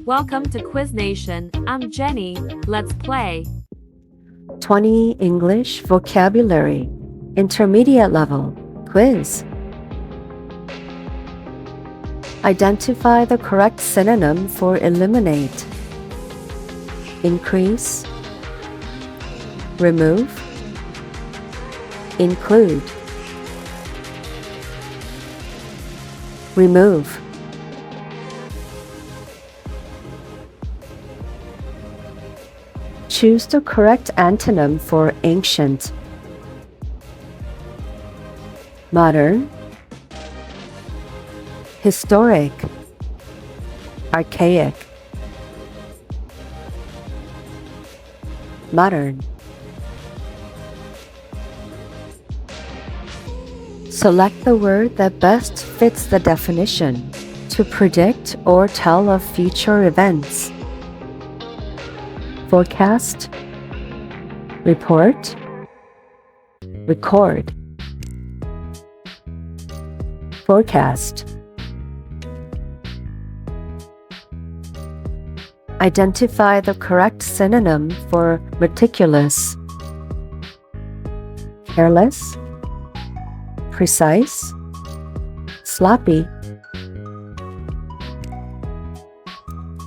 Welcome to Quiz Nation. I'm Jenny. Let's play. 20 English Vocabulary Intermediate Level Quiz. Identify the correct synonym for eliminate. Increase, remove, include. Remove. Choose the correct antonym for ancient. Modern, historic, archaic. Modern. Select the word that best fits the definition. To predict or tell of future events. Forecast, report, record. Forecast. Identify the correct synonym for meticulous. Careless, precise, sloppy.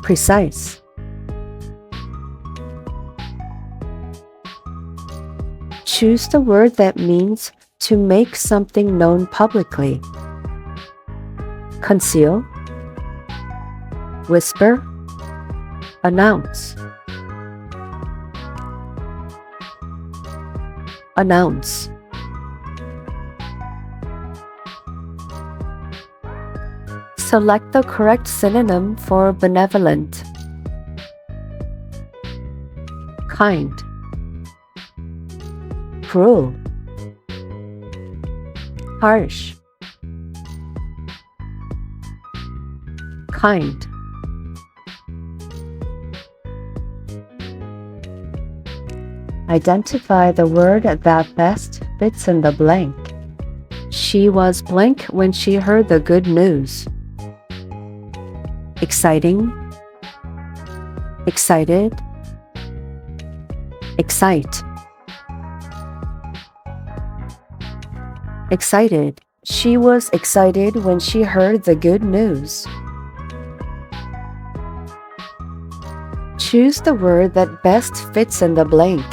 Precise. Choose the word that means to make something known publicly. Conceal, whisper, announce. Announce. Select the correct synonym for benevolent. Kind, cruel, harsh. Kind. Identify the word that best fits in the blank. She was blank when she heard the good news. Exciting, excited, excite. Excited. She was excited when she heard the good news. Choose the word that best fits in the blank.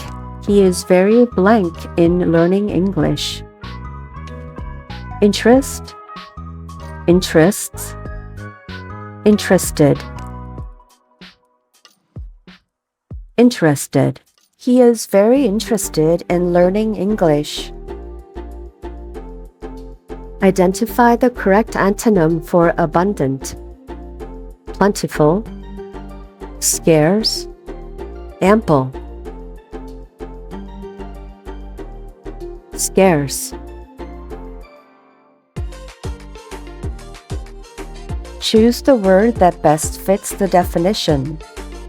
He is very blank in learning English. Interest, interests, interested. Interested. He is very interested in learning English. Identify the correct antonym for abundant. Plentiful, scarce, ample. Scarce. Choose the word that best fits the definition.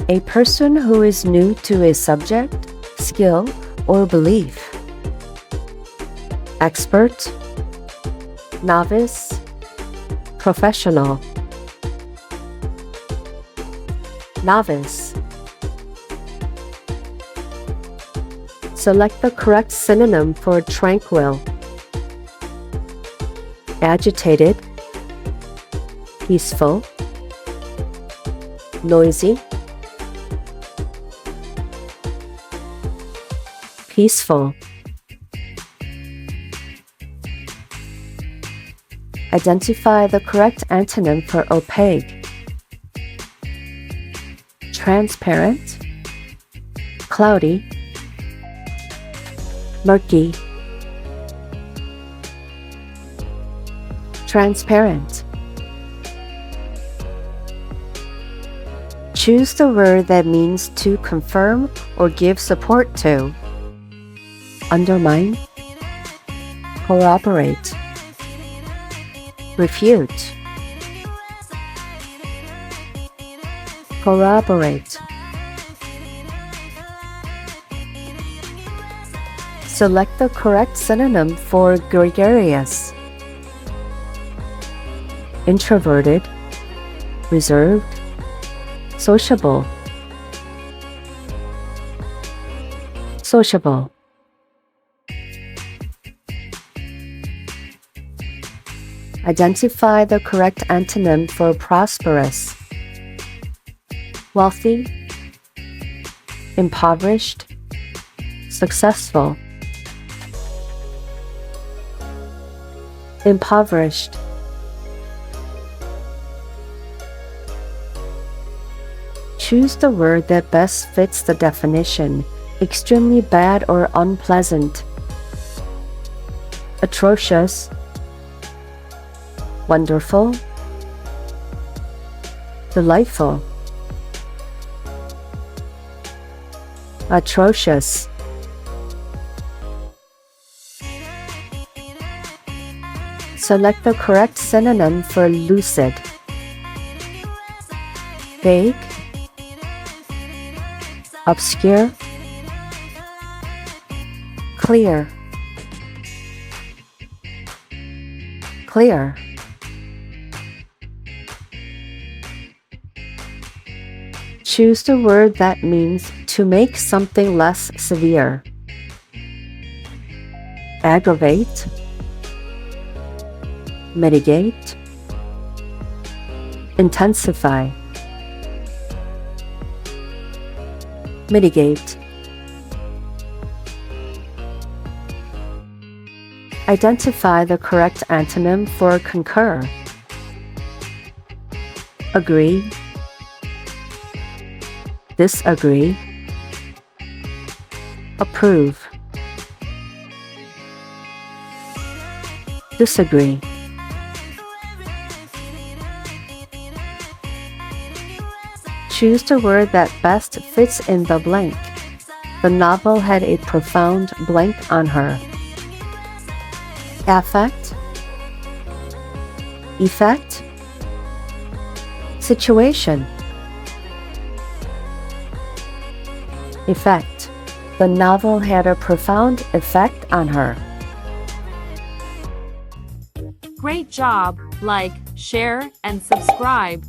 A person who is new to a subject, skill, or belief. Expert, novice, professional. Novice. Select the correct synonym for tranquil. Agitated, peaceful, noisy. Peaceful. Identify the correct antonym for opaque. Transparent, cloudy, murky. Transparent. Choose the word that means to confirm or give support to. Undermine, corroborate, refute. Corroborate. Select the correct synonym for gregarious. Introverted, reserved, Sociable. Sociable. Identify the correct antonym for prosperous. Wealthy, impoverished, successful. Impoverished. Choose the word that best fits the definition. Extremely bad or unpleasant. Atrocious. Wonderful. Delightful. Atrocious. Select the correct synonym for lucid. Vague, obscure, clear. Clear. Choose the word that means to make something less severe. Aggravate, mitigate, intensify. Mitigate. Identify the correct antonym for concur. Agree, disagree, approve. Disagree. Choose the word that best fits in the blank. The novel had a profound blank on her. Affect, effect, situation. Effect. The novel had a profound effect on her. Great job! Like, share, and subscribe.